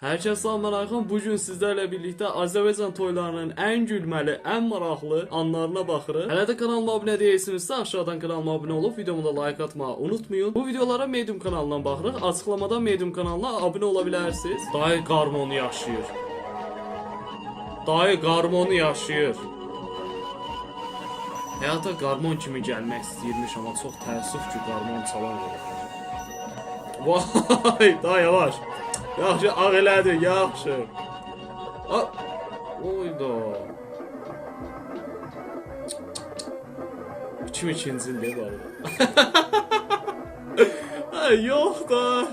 Herkese salam, Ayxan. Bugün sizlerle birlikte Azərbaycan toylarının en gülməli, en maraqlı anlarına baxırıq. Hələ də kanalıma abunə deyilsinizsə, aşağıdan kanalıma abunə olub videomu da like atmağı unutmayın. Bu videolara Medium kanalından baxırıq. Açıqlamada Medium kanalına abunə ola bilərsiniz. Dayı qarmonu yaşayır. Dayı qarmonu yaşayır. Həyata qarmon kimi gəlmək istəyirmiş, amma çox təəssüf ki, qarmon çalan olur. Vay, daha yavaş. Yaxşı, ağ elədi, yaxşı. Oyda. 2002-ci ildə qaldı. Yox da.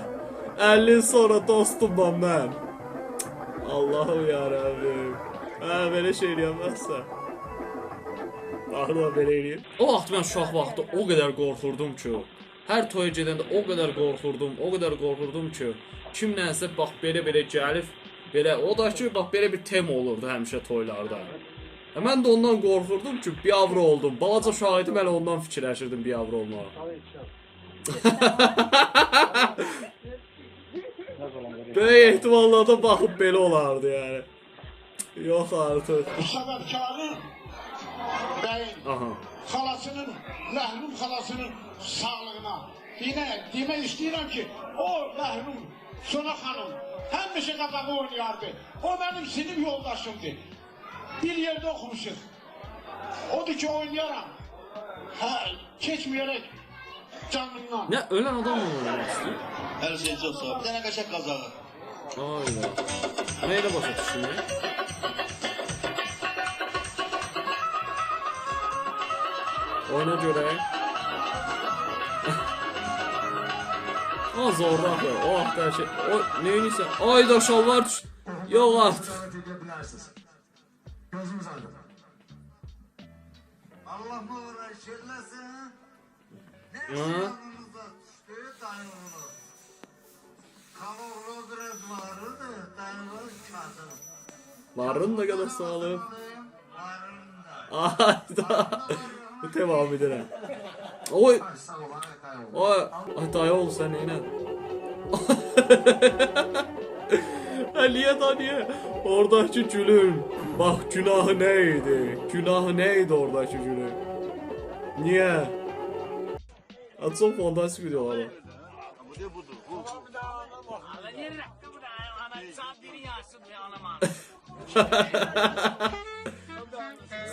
50 il sonra dostum mən. Allahım yarabbim. Belə şey eləyəməzsə. Axırda belə eləyim. O vaxt mən uşaq vaxtı o qədər qorxurdum ki, hər toya gedəndə o qədər qorxurdum ki, kimlənsə bax belə gəlib, belə o da ki, bax belə bir tema olurdu həmişə toylarda. Mən də ondan qorxurdum ki, biavro oldum. Balaca şahidi mən ondan fikirləşirdim biavro olmağa. Böyük ehtimallarda baxıb belə olardı yəni. Yox artıq. Xəbərkarın bəyin, xalasının, məhrum xalasının sağlığına yine demək istəyirəm ki, o məhrum Sona xanım həmişə qabağı oynayardı. O benim sinif yoldaşımdı. Bir yerde okumuşuz. Odur ki oynayaram. Keçmeyerek canımdan. Ne ölen adam mı oynamak istiyor? Her şey çok sağ ol. Bir tane kaşak kazanır. Aynen. Neyle başa düştün ya? Oyna göre. Az orada akıyor. O her şey. O neyse. Ayda şalvar düş. Yok artık. Gözümüz aydın. Allah mı uğraşırlasın? Ne yanınıza düştü dayıoğlu? Kavuklu bırakmaları da dayıoğlu çatır. Varın da kadar sağlam. Varın da. Ayda. Bu devam edelim. Oy. Oy. Ay dayıoğlu sen neyine? Niye? Oradaki gülün. Bak günahı neydi? Günahı neydi oradaki gülün? Niye? Çok fantastik videolar var.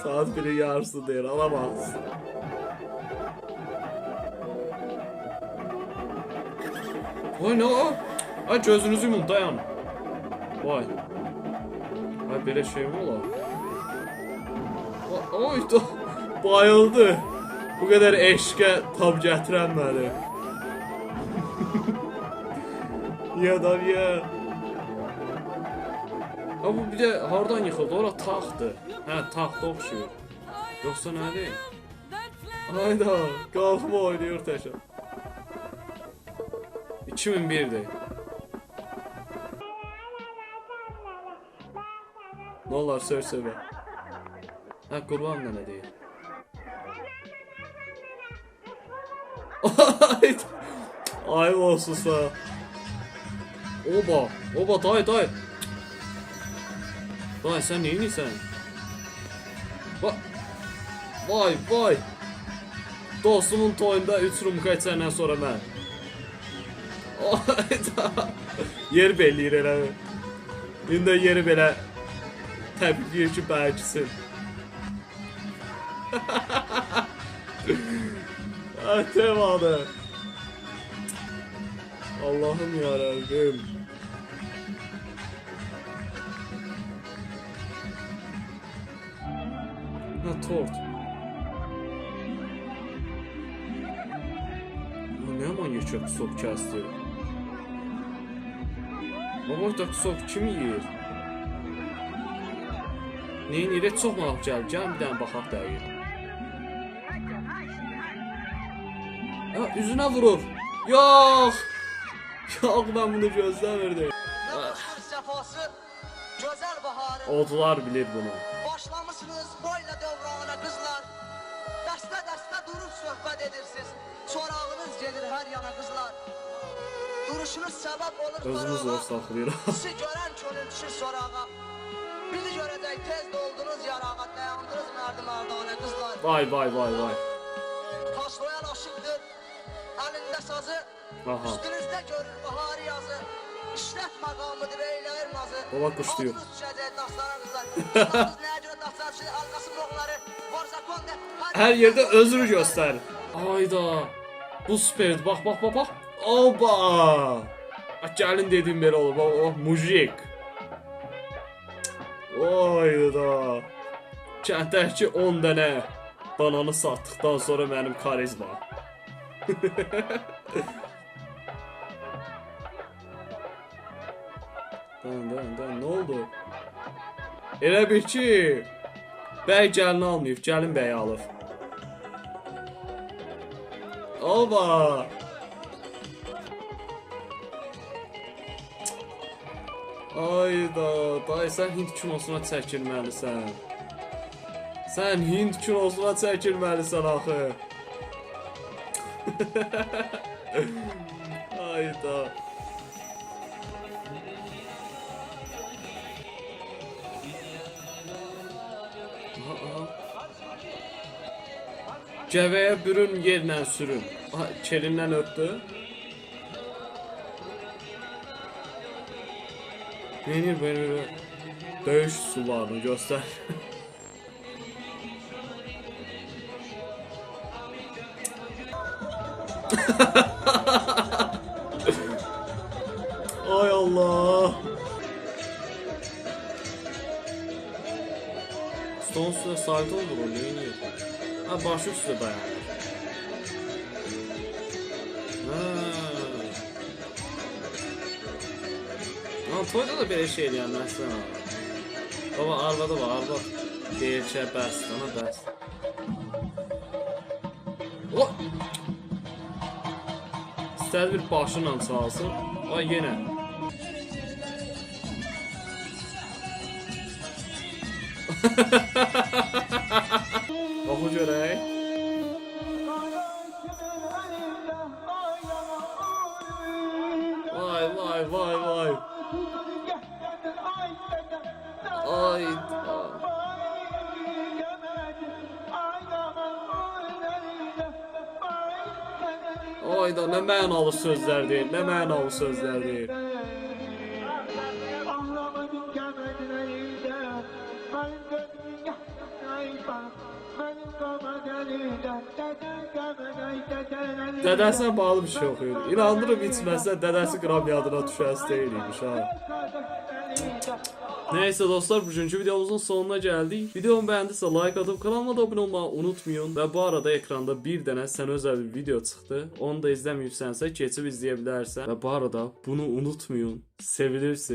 Saat 1'i yarısı değil, alamaz. Oy ne o? Ay gözünüzü yumun, dayan. Vay. Ay böyle şey mi ola? Oy da bayıldı. Bu kadar eşke tab gətirənmədi. Ya da ya. Bu bir de hardan yıxıldı? Ora taxtdır. Hə, taxta oxşuyur. Yoxsa nədir? Ayda, qalxma oynayır təşə. 2001'dir. Ne olar söyle. Ha kurban da ne değil. Ay olsunsa. Oba day. Day sen neyini sen? Vay. Dostumun toyunda 3 rumka içəndən sonra mən. Yer belli elə. İndi yeri belə təbii ki bəlkisin. Temadı. Allah'ım yarabbim. Ha tort. Ne yaman yaşak sok kəsdi. Baba da sok kim yiyir? Neyin ilə çox maraq gəlir. Gəlin bir dənə baxaq dəqiq. Üzünə vurur. Yox. Yox mən bunu gözləmirdim. Oğuzlar bilir bunu. Başlamışsınız boyla dövrana kızlar. Dəstə durub söhbət edirsiniz. Çorağınız gelir her yana kızlar. duruşunuz sebep olur Özümüz zor saxlayırıq. Sizi gören könül düşür sorağa. Bizi görecek tez doldunuz yarağa. Dayandınız merdane kızlar. Vay vay vay vay. Taşlayan aşıktır. Elinde sazı. Aha. Üstünüzde görür bahar yazı. İşlet makamıdır eyleyir nazı. Baba kuşluyor. Aldınız düşecek dastana kızlar. Kızlarınız neye göre dastar şimdi arkasının oğulları. Varsa konde. Hər yerdə özünü göstərir. Ayda. Bu süperdir. Bax bax bax bax. Oba! Gəlin dediyim belə olur. Bax o mujik. Ayda. Kənddəki 10 dənə bananı satdıqdan sonra mənim karizma. Dan, nə oldu? Elə bil ki, bəy gəlini almayıb, gəlin bəyi alır. Oba! Ayda, dayı sən Hind kinosuna çəkilməlisən. Sən Hind kinosuna çəkilməlisən axı. Ayda. Cəvəyə bürün, yerlə sürün. Aha, kelindən öpdü. Neyinir böyle döyüş sularını göster. Ay Allah. Son süre sahip oldu o neyinir? Ha başı üstüne dayanır. Toyda da belə şey eləyənməzsən ha. Baba arvadı var, arvad. Deyir ki, bəs, ana bəs. O! İstədi bir başınla çalsın. Ay, yenə. Oxu görək. Vay, vay, vay, vay. Ay. Ayda nə mənalı sözlər deyil, nə mənalı sözlər deyil. Dədəsən bağlı bir şey oxuyur. İnandırıb içməsə dədəsi qram yadına düşəsi deyilmiş ha. Neyse dostlar, bugünkü videomuzun sonuna geldik. Videomu beğendiyse like atıp kanalıma da abone olmayı unutmayın. Ve bu arada ekranda bir dənə sən özel bir video çıxdı. Onu da izləməyibsənsə keçib izləyə bilərsən. Ve bu arada bunu unutmayın. Sevilirsiniz.